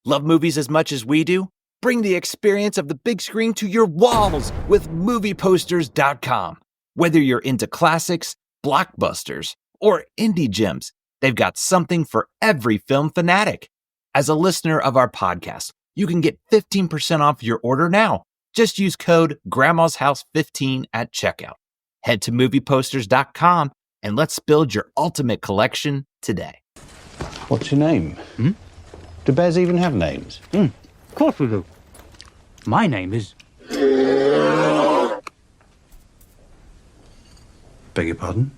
Love movies as much as we do? Bring the experience of the big screen to your walls with movieposters.com. Whether you're into classics, blockbusters, or indie gems, they've got something for every film fanatic. As a listener of our podcast, you can get 15% off your order now. Just use code Grandma's House 15 at checkout. Head to movieposters.com and let's build your ultimate collection today. What's your name? Do bears even have names? Of course we do. My name is... Beg your pardon?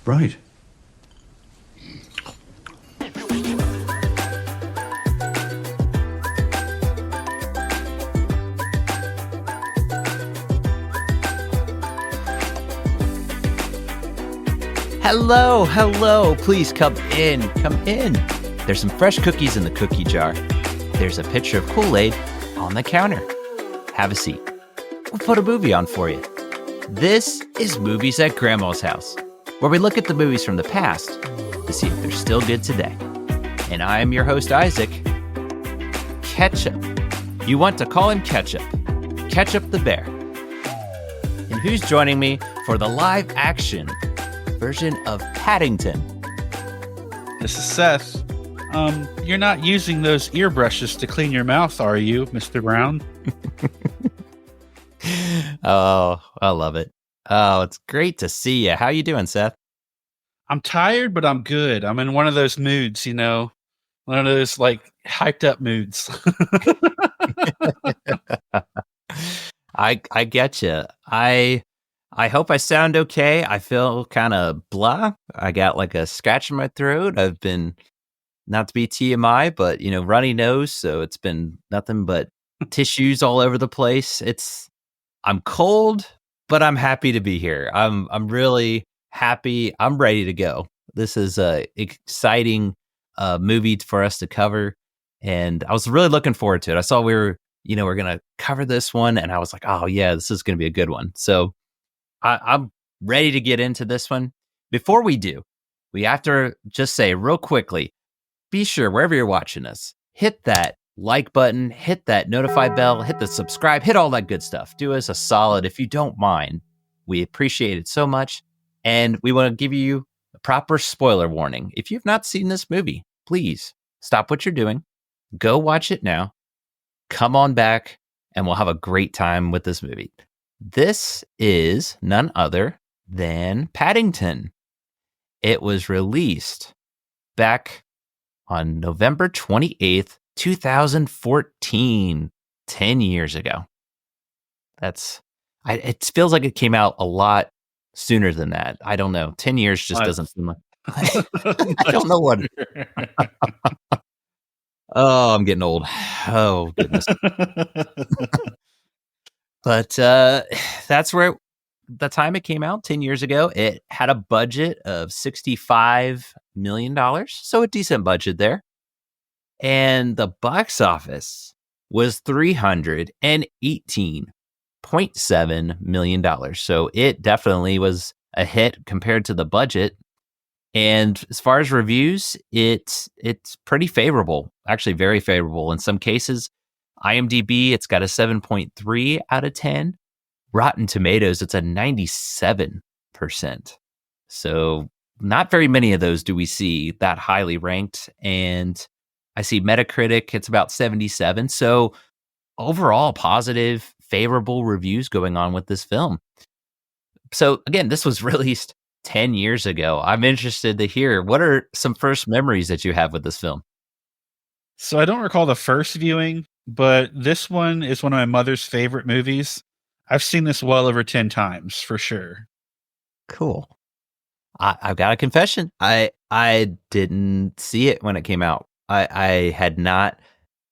Right. Hello. Please come in. There's some fresh cookies in the cookie jar. There's a pitcher of Kool-Aid on the counter. Have a seat. We'll put a movie on for you. This is Movies at Grandma's House, where we look at the movies from the past to see if they're still good today. And I am your host, Isaac. Ketchup. You want to call him Ketchup. Ketchup the Bear. And who's joining me for the live action version of Paddington? This is Seth. You're not using those ear brushes to clean your mouth, are you, Mr. Brown? Oh, I love it. Oh, it's great to see you. How you doing, Seth? I'm tired, but I'm good. I'm in one of those moods, one of those like hyped up moods. I get you. I hope I sound okay. I feel kind of blah. I got like a scratch in my throat. I've been, not to be TMI, but runny nose. So it's been nothing but tissues all over the place. I'm cold, but I'm happy to be here. I'm really happy. I'm ready to go. This is a exciting movie for us to cover, and I was really looking forward to it. I saw we're going to cover this one, and I was like, oh yeah, this is going to be a good one. So I'm ready to get into this one. Before we do, we have to just say real quickly, be sure wherever you're watching us, hit that like button, hit that notify bell, hit the subscribe, hit all that good stuff. Do us a solid if you don't mind. We appreciate it so much. And we want to give you a proper spoiler warning. If you've not seen this movie, please stop what you're doing. Go watch it now. Come on back and we'll have a great time with this movie. This is none other than Paddington. It was released back on November 28th, 2014, 10 years ago. It feels like it came out a lot sooner than that. I don't know. 10 years just doesn't seem like... I don't know what... Oh, I'm getting old. Oh, goodness. But that's where the time it came out 10 years ago. It had a budget of $65 million, so a decent budget there. And the box office was $318.7 million. So it definitely was a hit compared to the budget. And as far as reviews, it's pretty favorable, actually very favorable in some cases. IMDb, it's got a 7.3 out of 10. Rotten Tomatoes, it's a 97%. So not very many of those do we see that highly ranked. And I see Metacritic, it's about 77. So overall, positive, favorable reviews going on with this film. So again, this was released 10 years ago. I'm interested to hear, what are some first memories that you have with this film? So I don't recall the first viewing, but this one is one of my mother's favorite movies. I've seen this well over 10 times for sure. Cool. I've got a confession. I didn't see it when it came out. I had not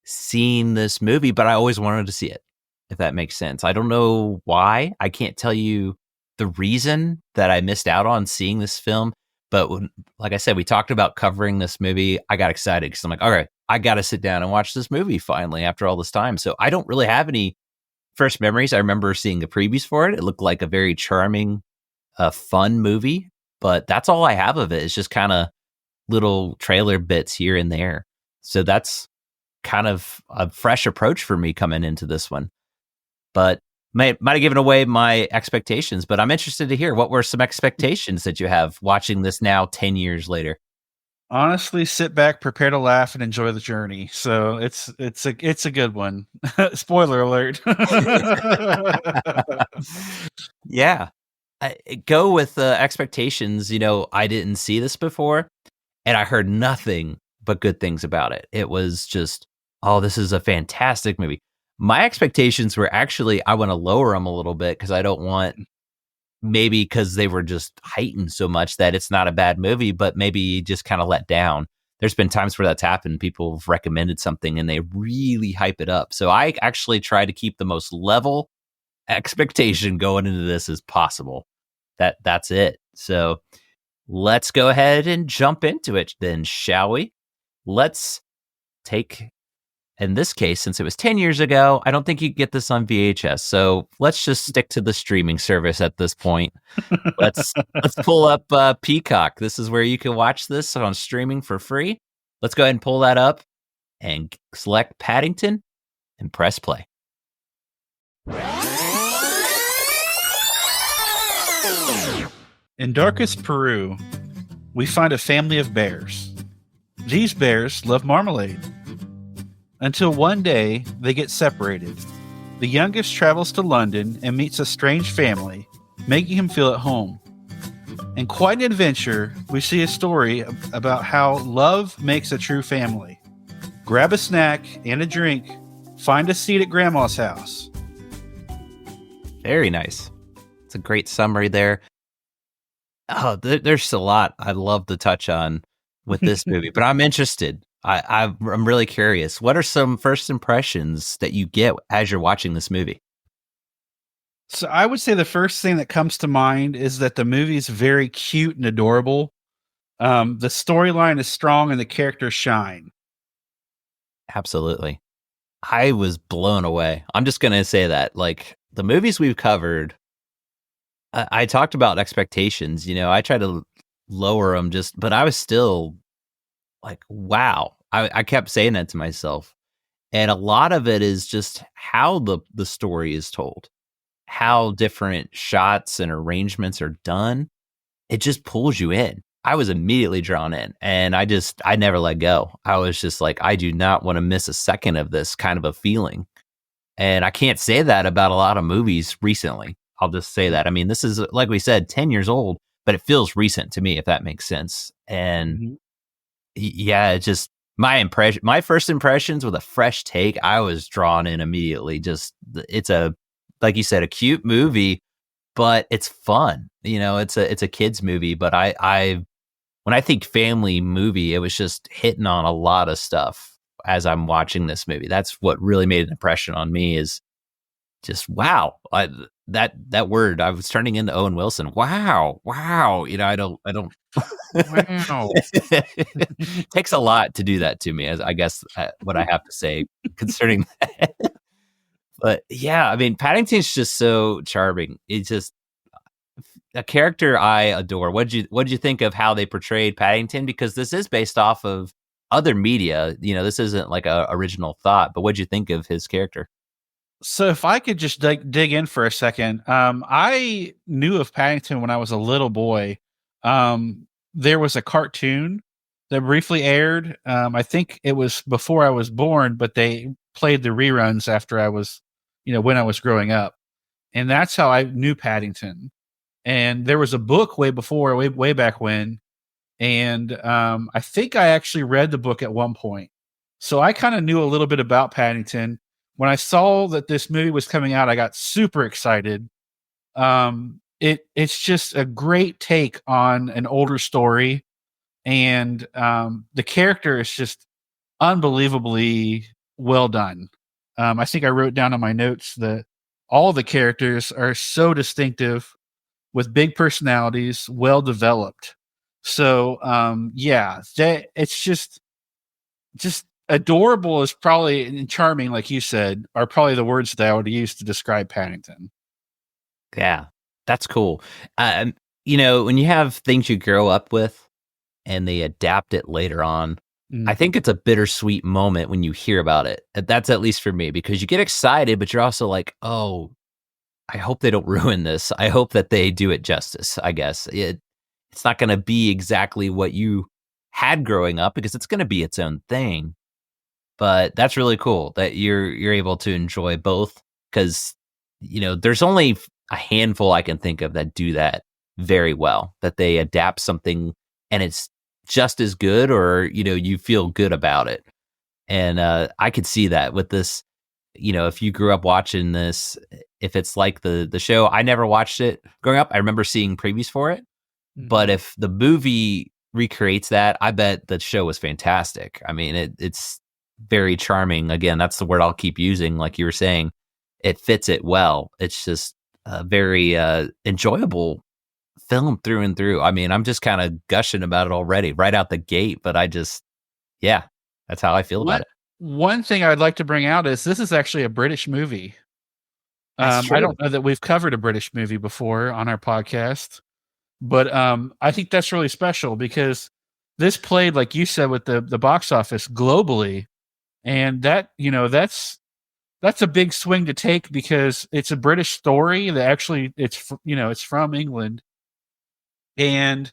seen this movie, but I always wanted to see it, if that makes sense. I don't know why. I can't tell you the reason that I missed out on seeing this film. But like I said, we talked about covering this movie. I got excited because I'm like, all right, I got to sit down and watch this movie finally after all this time. So I don't really have any first memories. I remember seeing the previews for it. It looked like a very charming, fun movie. But that's all I have of it. It's just kind of little trailer bits here and there. So that's kind of a fresh approach for me coming into this one. But might have given away my expectations, but I'm interested to hear what were some expectations that you have watching this now 10 years later. Honestly, sit back, prepare to laugh, and enjoy the journey. So it's a good one. Spoiler alert. Yeah. Go with expectations. I didn't see this before, and I heard nothing but good things about it. It was just, oh, this is a fantastic movie. My expectations were actually, I want to lower them a little bit because I don't want, maybe because they were just heightened so much that it's not a bad movie, but maybe just kind of let down. There's been times where that's happened. People have recommended something and they really hype it up. So I actually try to keep the most level expectation going into this as possible. That's it. So let's go ahead and jump into it then, shall we? Let's take, in this case, since it was 10 years ago, I don't think you get this on VHS. So let's just stick to the streaming service at this point. Let's pull up Peacock. This is where you can watch this on streaming for free. Let's go ahead and pull that up and select Paddington and press play. In darkest Peru, we find a family of bears. These bears love marmalade. Until one day, they get separated. The youngest travels to London and meets a strange family, making him feel at home. In quite an adventure, we see a story about how love makes a true family. Grab a snack and a drink, find a seat at Grandma's house. Very nice. It's a great summary there. Oh, there's a lot I'd love to touch on with this movie, but I'm interested. I'm really curious. What are some first impressions that you get as you're watching this movie? So I would say the first thing that comes to mind is that the movie is very cute and adorable. The storyline is strong and the characters shine. Absolutely. I was blown away. I'm just going to say that. Like, the movies we've covered, I talked about expectations. I tried to lower them but I was still like, wow. I kept saying that to myself. And a lot of it is just how the story is told, how different shots and arrangements are done. It just pulls you in. I was immediately drawn in, and I never let go. I was just like, I do not want to miss a second of this kind of a feeling. And I can't say that about a lot of movies recently. I'll just say that. I mean, this is, like we said, 10 years old, but it feels recent to me, if that makes sense. And yeah, it just, my first impressions with a fresh take, I was drawn in immediately. Just, it's like you said, a cute movie, but it's fun. It's a kid's movie, but when I think family movie, it was just hitting on a lot of stuff as I'm watching this movie. That's what really made an impression on me, is just, wow. That word, I was turning into Owen Wilson. Wow. I don't wow. It takes a lot to do that to me, as I guess what I have to say concerning that. But yeah, I mean, Paddington's just so charming. It's just a character I adore. What did you think of how they portrayed Paddington? Because this is based off of other media. This isn't like a original thought. But what did you think of his character? So if I could just dig in for a second, I knew of Paddington when I was a little boy. There was a cartoon that briefly aired. I think it was before I was born, but they played the reruns after I was, when I was growing up. And that's how I knew Paddington. And there was a book way back when. And I think I actually read the book at one point. So I kind of knew a little bit about Paddington. When I saw that this movie was coming out, I got super excited. It's just a great take on an older story. And the character is just unbelievably well done. I think I wrote down on my notes that all the characters are so distinctive, with big personalities, well developed. So it's just adorable is probably, and charming, like you said, are probably the words that I would use to describe Paddington. Yeah, that's cool. When you have things you grow up with, and they adapt it later on, I Mm. think it's a bittersweet moment when you hear about it. That's at least for me, because you get excited, but you're also like, oh, I hope they don't ruin this. I hope that they do it justice, I guess. It's not going to be exactly what you had growing up because it's going to be its own thing. But that's really cool that you're able to enjoy both, because there's only a handful I can think of that do that very well, that they adapt something and it's just as good, or you feel good about it. And I could see that with this. If you grew up watching this, if it's like the show, I never watched it growing up. I remember seeing previews for it, but Mhm. if the movie recreates that, I bet the show was fantastic. I mean, it's very charming. Again, that's the word I'll keep using. Like you were saying, it fits it well. It's just a very enjoyable film through and through. I mean, I'm just kind of gushing about it already right out the gate, but yeah, that's how I feel about What it. one thing I'd like to bring out is this is actually a British movie. That's I true. don't know that we've covered a British movie before on our podcast, but I think that's really special because this played, like you said, with the box office globally, and that's a big swing to take because it's a British story that actually it's from England. And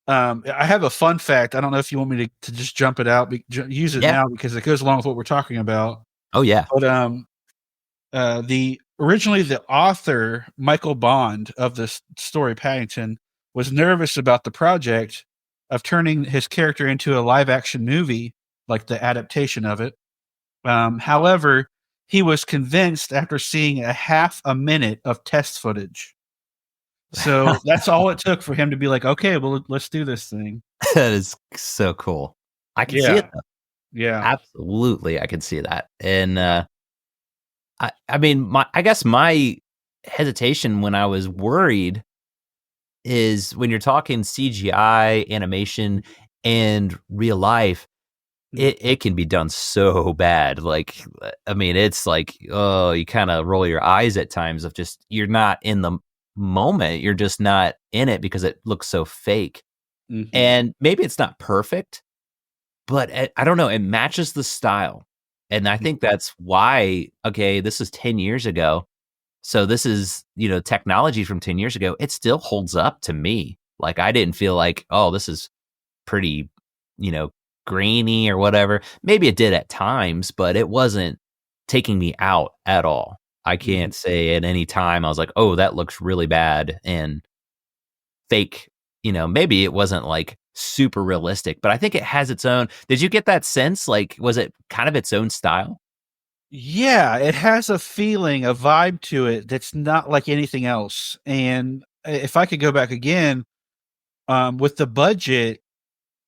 I have a fun fact. I don't know if you want me to just jump it out, use it Yeah. now because it goes along with what we're talking about. Oh yeah. But the originally the author Michael Bond of this story Paddington was nervous about the project of turning his character into a live action movie, like the adaptation of it. However, he was convinced after seeing a half a minute of test footage. So that's all it took for him to be like, okay, well, let's do this thing. That is so cool. I can see it Yeah. though. Yeah. Absolutely, I can see that. And I mean, I guess my hesitation when I was worried is when you're talking CGI, animation, and real life, Mhm. it can be done so bad. Like, I mean, it's like, oh, you kind of roll your eyes at times of just you're not in the moment. You're just not in it because it looks so fake. Mhm. And maybe it's not perfect, but I don't know, it matches the style, and I think that's why, okay, this is 10 years ago, so this is, technology from 10 years ago, it still holds up to me. Like, I didn't feel like, "Oh, this is pretty, you know, grainy or whatever." Maybe it did at times, but it wasn't taking me out at all. I Mhm. can't say at any time I was like, "Oh, that looks really bad," and fake, maybe it wasn't like super realistic, but I think it has its own. Did you get that sense? Like, was it kind of its own style? Yeah, it has a feeling, a vibe to it that's not like anything else. And if I could go back again, with the budget,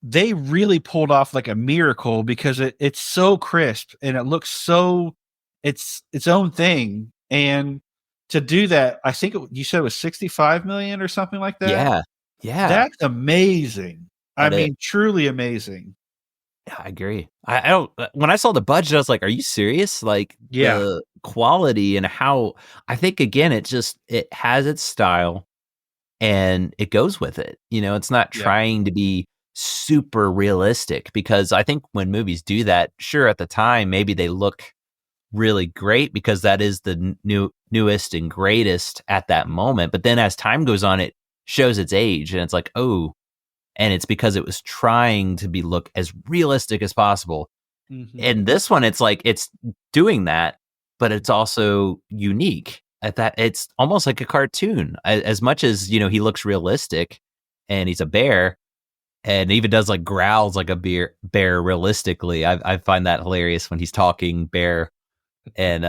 they really pulled off like a miracle because it's so crisp and it looks so it's its own thing. And to do that, I think you said it was 65 million or something like that. Yeah. Yeah. That's amazing. I That it mean, truly amazing. Yeah, I agree. I don't when I saw the budget, I was like, "Are you serious?" Like, Yeah. the quality and how I think, again, it has its style and it goes with it. It's not Yeah. trying to be super realistic, because I think when movies do that, sure, at the time, maybe they look really great because that is the newest and greatest at that moment. But then as time goes on, it shows its age, and it's like, oh, and it's because it was trying to be look as realistic as possible. Mhm. And this one, it's like it's doing that, but it's also unique at that. It's almost like a cartoon, as much as he looks realistic, and he's a bear, and even does like growls like a bear realistically. I find that hilarious when he's talking bear, and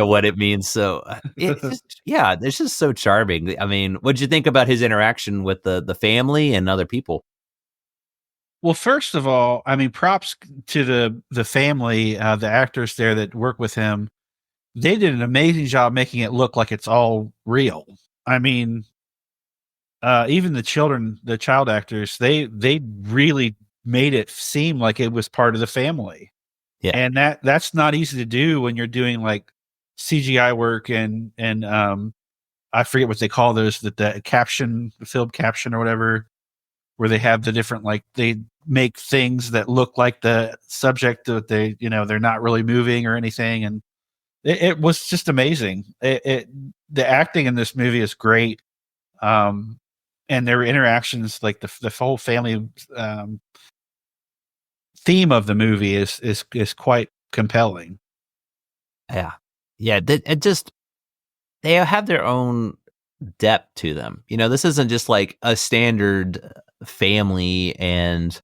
what it means. So it's just, yeah, it's just so charming. I mean, what'd you think about his interaction with the family and other people? Well, first of all, I mean, props to the family, the actors there that work with him. They did an amazing job making it look like it's all real. I mean, even the children, the child actors, they really made it seem like it was part of the family, Yeah, and that's not easy to do when you're doing like CGI work and I forget what they call those, that the caption, the film caption or whatever. where they have the different, like, they make things that look like the subject that they, they're not really moving or anything. And it was just amazing. The acting in this movie is great. And their interactions, like the whole family theme of the movie is quite compelling. Yeah. Yeah. They have their own depth to them. This isn't just like a standard family and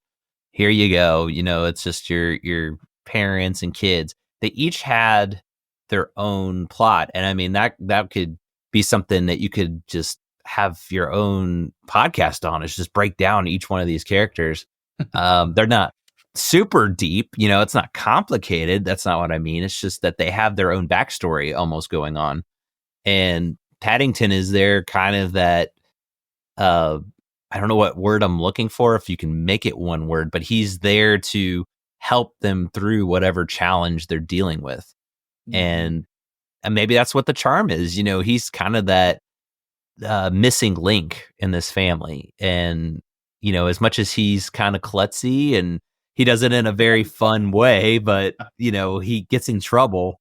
here you go. It's just your parents and kids. They each had their own plot. And I mean, that could be something that you could just have your own podcast on, is just break down each one of these characters. They're not super deep, it's not complicated. That's not what I mean. It's just that they have their own backstory almost going on. And Paddington is there kind of that, I don't know what word I'm looking for, if you can make it one word, but he's there to help them through whatever challenge they're dealing with. Mm-hmm. And maybe that's what the charm is. He's kind of that missing link in this family. And, as much as he's kind of klutzy and he does it in a very fun way, but, he gets in trouble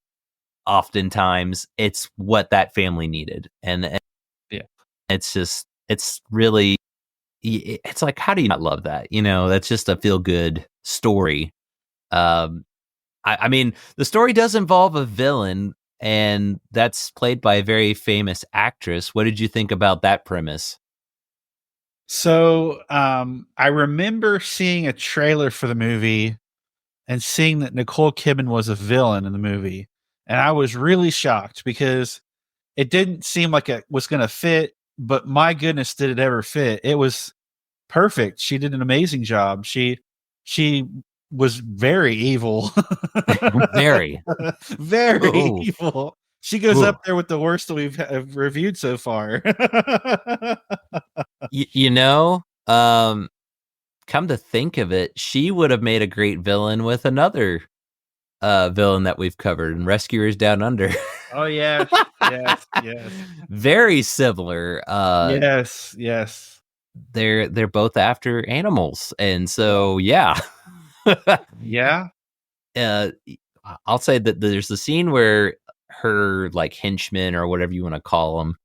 oftentimes, it's what that family needed. And yeah, it's really, it's like, how do you not love that? That's just a feel good story. I mean, the story does involve a villain, and that's played by a very famous actress. What did you think about that premise? So, I remember seeing a trailer for the movie and seeing that Nicole Kidman was a villain in the movie. And I was really shocked because it didn't seem like it was going to fit, but my goodness, did it ever fit? It was perfect. She did an amazing job. She was very evil. Very evil. She goes up there with the worst that we've reviewed so far. Come to think of it, she would have made a great villain with another villain that we've covered in Rescuers Down Under. Oh, yes. Very similar. Yes. They're both after animals. And so, yeah. Yeah. I'll say that there's the scene where her like henchman or whatever you want to call them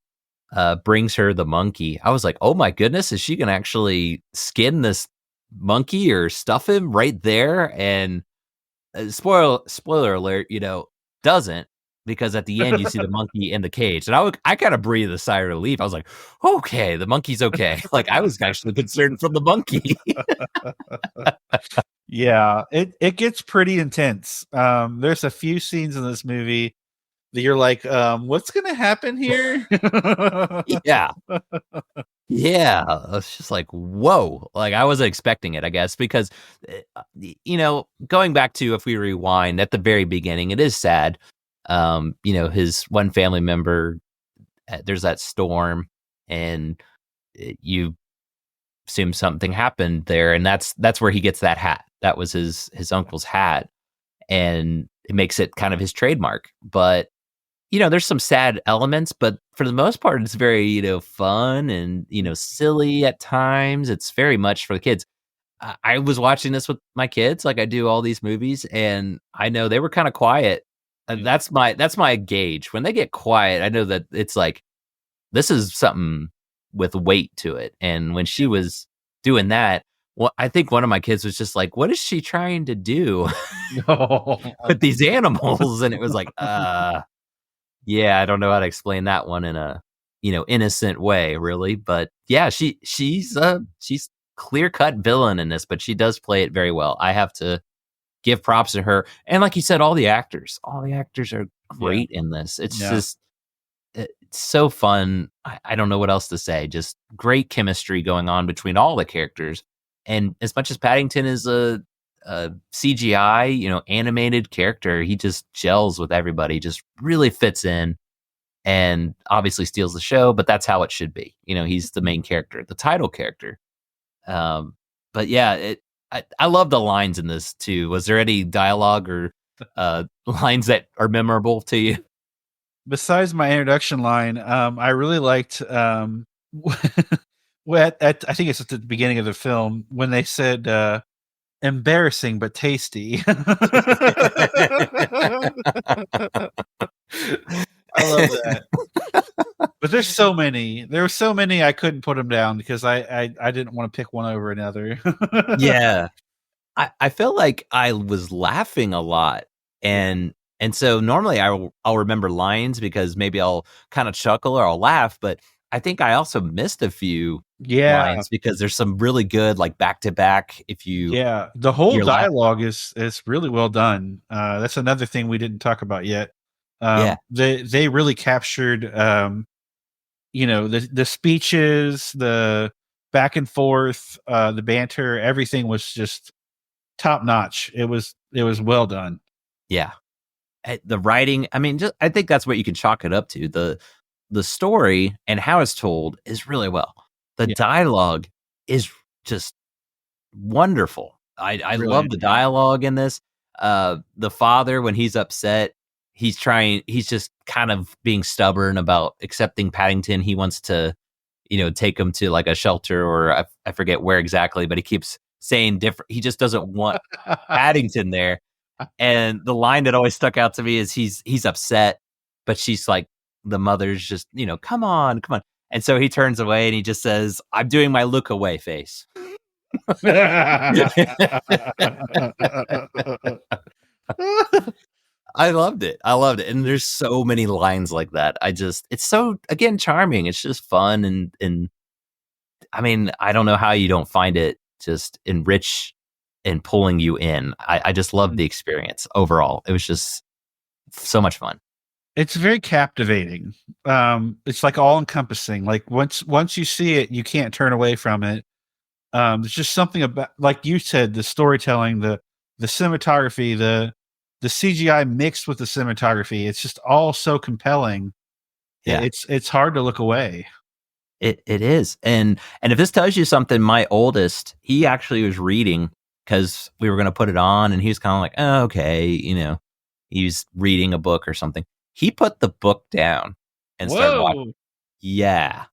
brings her the monkey. I was like, oh my goodness, is she gonna actually skin this monkey or stuff him right there? And spoiler alert, doesn't, because at the end you see the monkey in the cage. And I kind of breathed a sigh of relief. I was like, okay, the monkey's okay. Like, I was actually concerned from the monkey. Yeah, it gets pretty intense. There's a few scenes in this movie that you're like, what's gonna happen here? Yeah. It's just like, whoa. Like, I wasn't expecting it, I guess, because going back to, if we rewind at the very beginning, it is sad. His one family member, there's that storm, and you assume something happened there, and that's where he gets that hat. That was his uncle's hat, and it makes it kind of his trademark. But there's some sad elements, but for the most part, it's very, fun and, silly at times. It's very much for the kids. I was watching this with my kids, like I do all these movies, and I know they were kind of quiet. And that's my gauge. When they get quiet, I know that it's like, this is something with weight to it. And when she was doing that, well, I think one of my kids was just like, what is she trying to do with these animals? And it was like, yeah, I don't know how to explain that one in a, innocent way, really. But yeah, she's clear cut villain in this, but she does play it very well. I have to give props to her. And like you said, all the actors are great in this. It's just, it's so fun. I don't know what else to say. Just great chemistry going on between all the characters. And as much as Paddington is a CGI, animated character, he just gels with everybody, just really fits in, and obviously steals the show, but that's how it should be. He's the main character, the title character. But yeah, I love the lines in this too. Was there any dialogue or lines that are memorable to you? Besides my introduction line, I really liked Well, I think it's at the beginning of the film when they said embarrassing but tasty. I love that. But there's so many. There were so many I couldn't put them down because I didn't want to pick one over another. Yeah. I feel like I was laughing a lot, and so normally I'll remember lines because maybe I'll kind of chuckle or I'll laugh, but I think I also missed a few Yeah. lines because there's some really good like back to back. If Yeah. The whole you're dialogue is really well done. That's another thing we didn't talk about yet. yeah, They really captured the speeches, the back and forth, the banter, everything was just top notch. It was well done. yeah. The writing, I mean, just I think that's what you can chalk it up to. The story and how it's told is really well. The Yeah. dialogue is just wonderful. I love Brilliant. the dialogue in this. The father, when he's upset, he's just kind of being stubborn about accepting Paddington. He wants to, take him to like a shelter or I forget where exactly, but he keeps saying different. He just doesn't want Paddington there. And the line that always stuck out to me is he's upset, but she's like, the mother's just, come on, come on. And so he turns away and he just says, I'm doing my look away face. I loved it. I loved it. And there's so many lines like that. It's so, again, charming. It's just fun. And I mean, I don't know how you don't find it just enrich and pulling you in. I just loved the experience overall. It was just so much fun. It's very captivating. It's like all encompassing. Like once you see it, you can't turn away from it. There's just something about, like you said, the storytelling, the cinematography, the CGI mixed with the cinematography. It's just all so compelling. Yeah. It's hard to look away. It is. And if this tells you something, my oldest, he actually was reading because we were going to put it on and he was kind of like, oh, okay, he was reading a book or something. He put the book down and started watching. Yeah.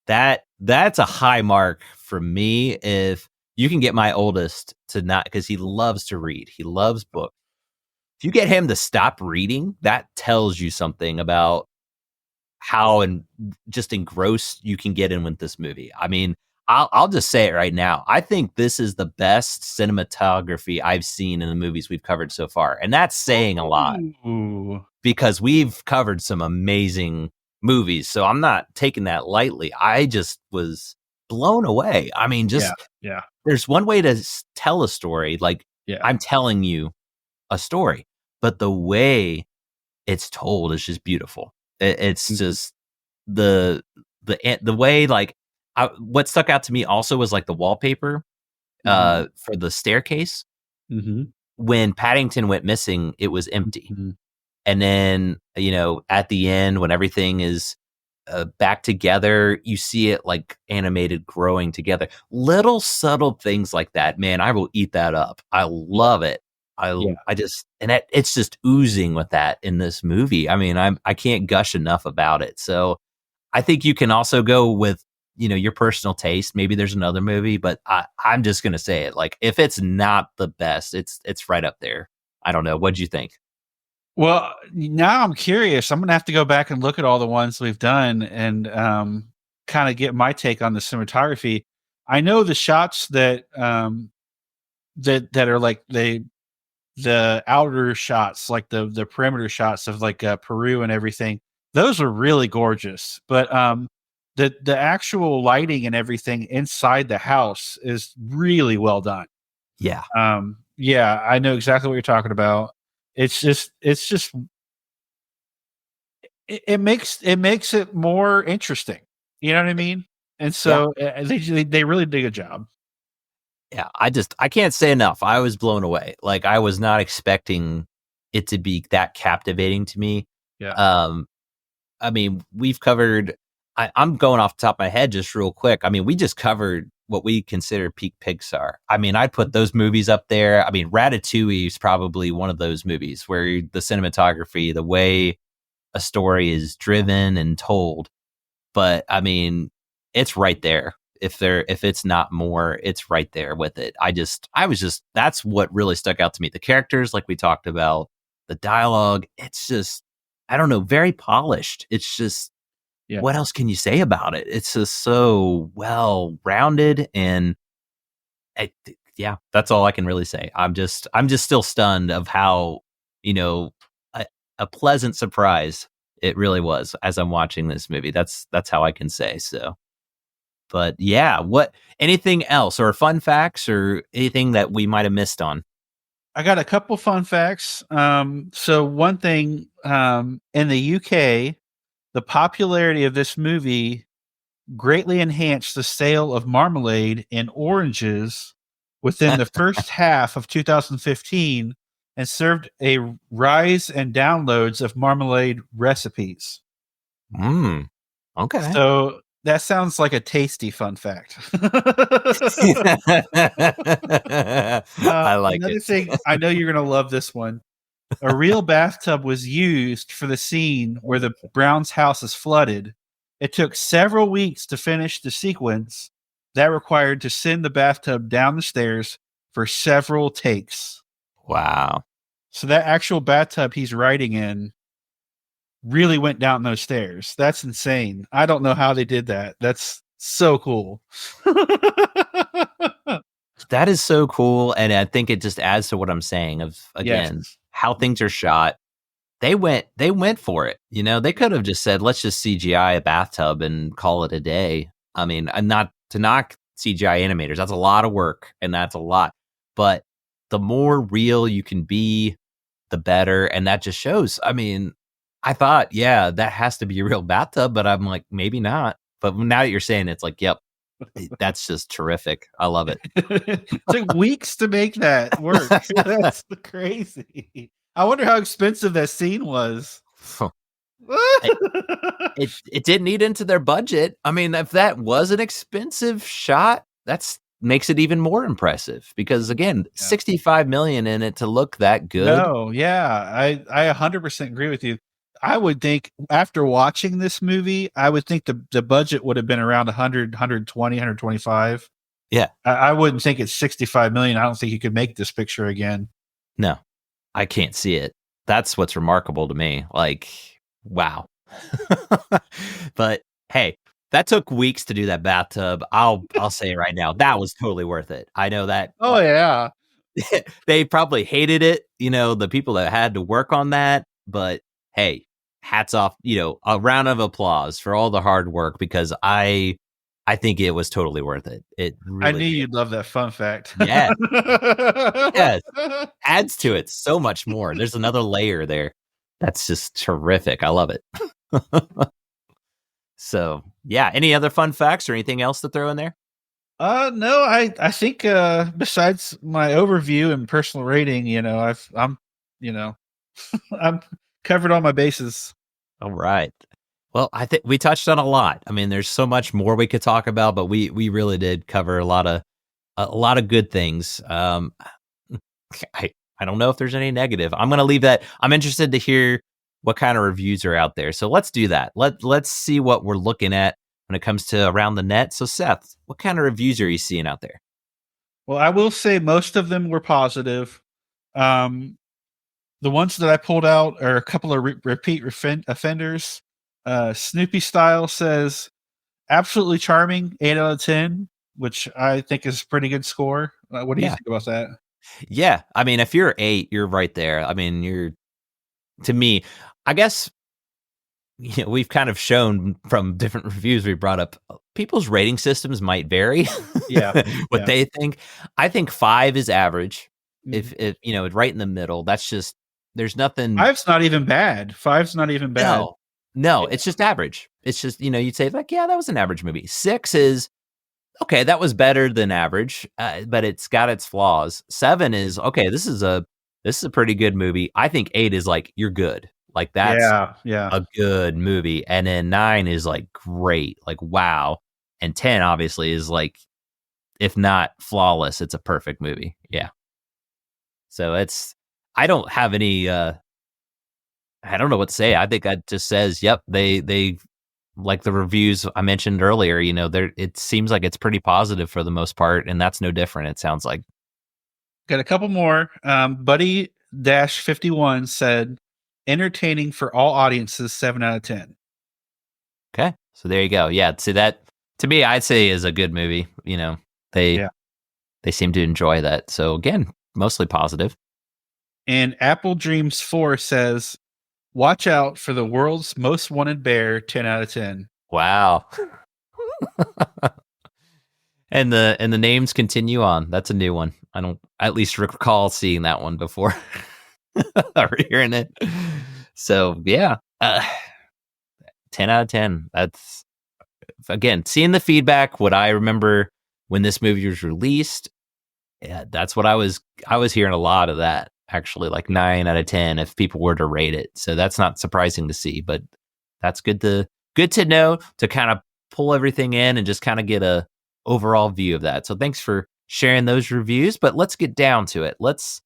That's a high mark for me. If you can get my oldest to not, because he loves to read, he loves books. If you get him to stop reading, that tells you something about how and just engrossed you can get in with this movie. I mean, I'll just say it right now. I think this is the best cinematography I've seen in the movies we've covered so far, and that's saying a lot because we've covered some amazing movies. So I'm not taking that lightly. I just was blown away. I mean, just yeah. There's one way to tell a story, like I'm telling you a story, but the way it's told is just beautiful. It's just the way, like, what stuck out to me also was like the wallpaper for the staircase. When Paddington went missing, it was empty. And then, at the end, when everything is back together, you see it like animated growing together. Little subtle things like that, man, I will eat that up. I love it. It's just oozing with that in this movie. I mean, I can't gush enough about it. So I think you can also go with, your personal taste. Maybe there's another movie, but I'm just going to say it. Like, if it's not the best, it's right up there. I don't know. What'd you think? Well, now I'm curious. I'm going to have to go back and look at all the ones we've done and kind of get my take on the cinematography. I know the shots that are like the outer shots, like the perimeter shots of like Peru and everything. Those are really gorgeous. But the actual lighting and everything inside the house is really well done. Yeah. Yeah, I know exactly what you're talking about. It's just it makes it more interesting. You know what I mean? And so they really did a good job. Yeah, I can't say enough. I was blown away. Like, I was not expecting it to be that captivating to me. Yeah. I mean, we've covered. I'm going off the top of my head just real quick. I mean, we just covered what we consider peak Pixar. I mean, I'd put those movies up there. I mean, Ratatouille is probably one of those movies where the cinematography, the way a story is driven and told. But I mean, it's right there. if it's not more, it's right there with it. That's what really stuck out to me. The characters, like we talked about, the dialogue, it's just, I don't know, very polished. It's just, Yeah. what else can you say about it? It's just so well rounded, and yeah, that's all I can really say. I'm just still stunned of how, a, a pleasant surprise it really was as I'm watching this movie. That's how I can say. So, but yeah, anything else or fun facts or anything that we might have missed on? I got a couple fun facts. So one thing, in the UK, the popularity of this movie greatly enhanced the sale of marmalade and oranges within the first half of 2015 and served a rise in downloads of marmalade recipes. Okay. So that sounds like a tasty fun fact. I like Another it. thing, I know you're going to love this one. A real bathtub was used for the scene where the Browns' house is flooded. It took several weeks to finish the sequence that required to send the bathtub down the stairs for several takes. Wow. So that actual bathtub he's riding in really went down those stairs. That's insane. I don't know how they did that. That's so cool. That is so cool, and I think it just adds to what I'm saying of, again, Yes. how things are shot. They went for it. They could have just said, let's just CGI a bathtub and call it a day. I mean, I'm not to knock CGI animators. That's a lot of work, and that's a lot. But the more real you can be, the better. And that just shows. I mean, I thought, yeah, that has to be a real bathtub, but I'm like, maybe not. But now that you're saying it's like, yep, that's just terrific. I love it. It took weeks to make that work. That's crazy. I wonder how expensive that scene was. It didn't eat into their budget. I mean, if that was an expensive shot, that's makes it even more impressive because, again, 65 million in it to look that good. No, yeah, I 100% agree with you. I would think after watching this movie, I would think the budget would have been around 100, 120, 125. Yeah. I wouldn't think it's 65 million. I don't think you could make this picture again. No, I can't see it. That's what's remarkable to me. Like, wow. But hey, that took weeks to do that bathtub. I'll say it right now. That was totally worth it. I know that. Oh yeah. They probably hated it, the people that had to work on that, but hey, hats off, a round of applause for all the hard work because I think it was totally worth it. It really I knew you'd love that fun fact. Yeah. Yes. Adds to it so much more. There's another layer there. That's just terrific. I love it. So, yeah, any other fun facts or anything else to throw in there? No, I think besides my overview and personal rating, I'm I'm covered all my bases. All right. Well, I think we touched on a lot. I mean, there's so much more we could talk about, but we really did cover a lot of good things. I don't know if there's any negative. I'm going to leave that. I'm interested to hear what kind of reviews are out there. So let's do that. Let's see what we're looking at when it comes to around the net. So Seth, what kind of reviews are you seeing out there? Well, I will say most of them were positive. The ones that I pulled out are a couple of repeat offenders. Snoopy Style says, absolutely charming, 8 out of 10, which I think is a pretty good score. What do you think about that? Yeah. I mean, if you're 8, you're right there. I mean, to me, I guess, we've kind of shown from different reviews we brought up, people's rating systems might vary. Yeah. What they think. I think 5 is average. Mm-hmm. If it's right in the middle, that's just, there's nothing. 5's not even bad. 5's not even bad. No, it's just average. It's just, you'd say like, yeah, that was an average movie. 6 is, okay, that was better than average, but it's got its flaws. 7 is, okay, this is a pretty good movie. I think 8 is like, you're good. Like that's a good movie. And then 9 is like great, like wow. And 10 obviously is like, if not flawless, it's a perfect movie. Yeah. So I don't have any, I don't know what to say. I think that just says, yep, they like the reviews I mentioned earlier, it seems like it's pretty positive for the most part, and that's no different. It sounds like. Got a couple more. Buddy 51 said, entertaining for all audiences, 7 out of 10. Okay, so there you go. Yeah, see that to me, I'd say is a good movie. They seem to enjoy that. So again, mostly positive. And Apple Dreams 4 says, watch out for the world's most wanted bear, 10 out of 10. Wow. And the names continue on. That's a new one. I don't at least recall seeing that one before or hearing it. So yeah, 10 out of 10. That's, again, seeing the feedback, what I remember when this movie was released. Yeah, that's what I was hearing a lot of that, actually, like 9 out of 10 if people were to rate it. So that's not surprising to see, but that's good to know, to kind of pull everything in and just kind of get a overall view of that. So thanks for sharing those reviews, but let's get down to it. Let's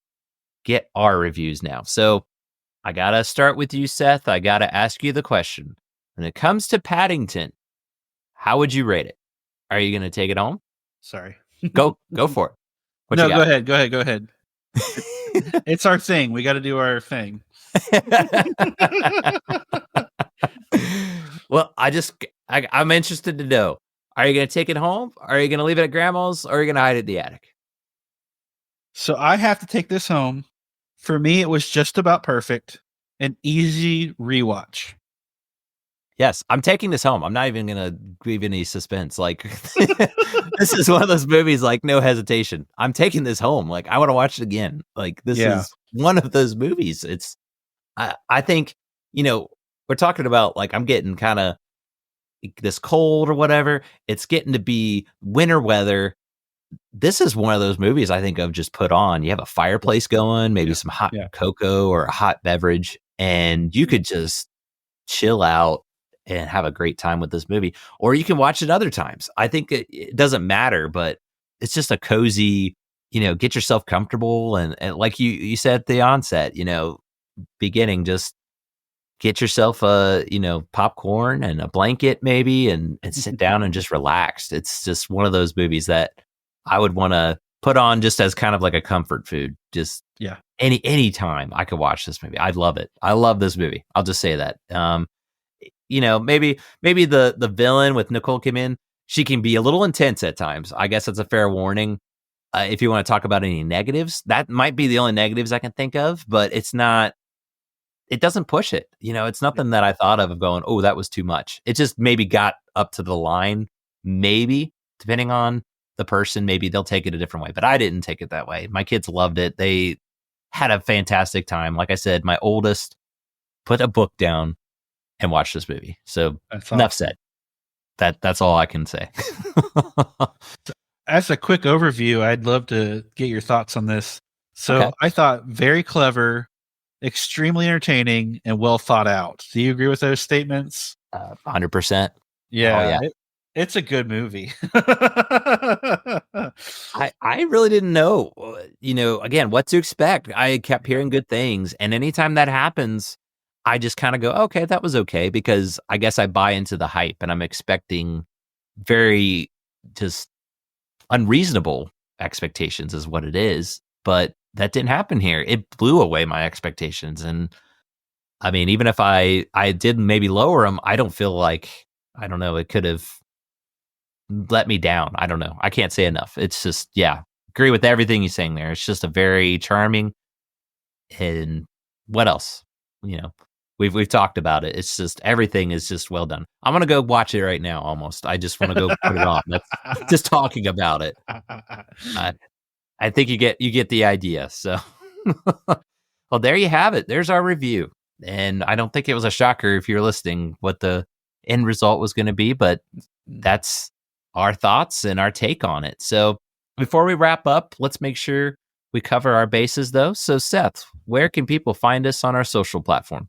get our reviews now. So I got to start with you, Seth. I got to ask you the question. When it comes to Paddington, how would you rate it? Are you going to take it home? Sorry. Go for it. What No, you got? go ahead. It's our thing. We got to do our thing. Well, I'm interested to know, are you going to take it home? Are you going to leave it at grandma's? Or are you going to hide it in the attic? So I have to take this home. For me, it was just about perfect. An easy rewatch. Yes, I'm taking this home. I'm not even going to leave any suspense. Like, this is one of those movies, like, no hesitation. I'm taking this home. Like, I want to watch it again. Like, this is one of those movies. I think, we're talking about, like, I'm getting kind of this cold or whatever. It's getting to be winter weather. This is one of those movies I think of just put on. You have a fireplace going, maybe some hot cocoa or a hot beverage, and you could just chill out and have a great time with this movie. Or you can watch it other times. I think it doesn't matter, but it's just a cozy, get yourself comfortable. And like you said at the onset, beginning, just get yourself a, popcorn and a blanket maybe, and sit down and just relax. It's just one of those movies that I would want to put on just as kind of like a comfort food. Just any time I could watch this movie. I'd love it. I love this movie. I'll just say that. Maybe the villain with Nicole Kidman, she can be a little intense at times. I guess that's a fair warning. If you want to talk about any negatives, that might be the only negatives I can think of, but it's not. It doesn't push it. It's nothing that I thought of going, oh, that was too much. It just maybe got up to the line. Maybe, depending on the person, maybe they'll take it a different way. But I didn't take it that way. My kids loved it. They had a fantastic time. Like I said, my oldest put a book down and watched this movie. So enough said. That's all I can say. As a quick overview, I'd love to get your thoughts on this. So I thought very clever, extremely entertaining, and well thought out. Do you agree with those statements? 100%. Yeah. It's a good movie. I really didn't know, again, what to expect. I kept hearing good things. And anytime that happens, I just kind of go, okay, that was okay. Because I guess I buy into the hype and I'm expecting very just unreasonable expectations is what it is. But that didn't happen here. It blew away my expectations. And I mean, even if I did maybe lower them, I don't feel like, I don't know, it could have let me down. I don't know. I can't say enough. It's just, agree with everything you're saying there. It's just a very charming, and what else? We've talked about it. It's just, everything is just well done. I'm going to go watch it right now. Almost. I just want to go put it on. That's just talking about it. I think you get the idea. So, well, there you have it. There's our review. And I don't think it was a shocker if you're listening what the end result was going to be, but that's our thoughts and our take on it. So before we wrap up, let's make sure we cover our bases though. So Seth, where can people find us on our social platform?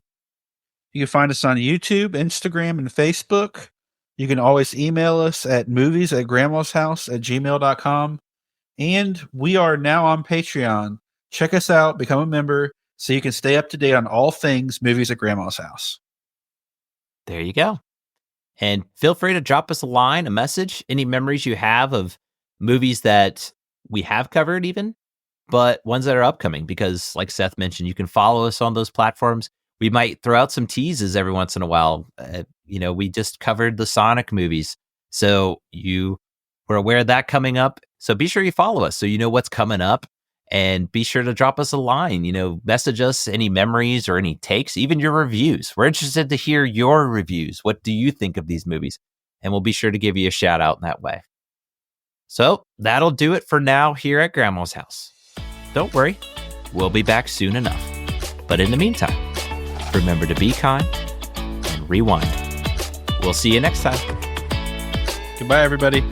You can find us on YouTube, Instagram, and Facebook. You can always email us at movies@grandmashouse@gmail.com. And we are now on Patreon. Check us out, become a member, so you can stay up to date on all things Movies at Grandma's House. There you go. And feel free to drop us a line, a message, any memories you have of movies that we have covered even, but ones that are upcoming, because like Seth mentioned, you can follow us on those platforms. We might throw out some teases every once in a while. We just covered the Sonic movies, so you were aware of that coming up. So be sure you follow us so you know what's coming up, and be sure to drop us a line, message us any memories or any takes, even your reviews. We're interested to hear your reviews. What do you think of these movies? And we'll be sure to give you a shout out in that way. So that'll do it for now here at Grandma's house. Don't worry, we'll be back soon enough. But in the meantime, remember to be kind and rewind. We'll see you next time. Goodbye, everybody.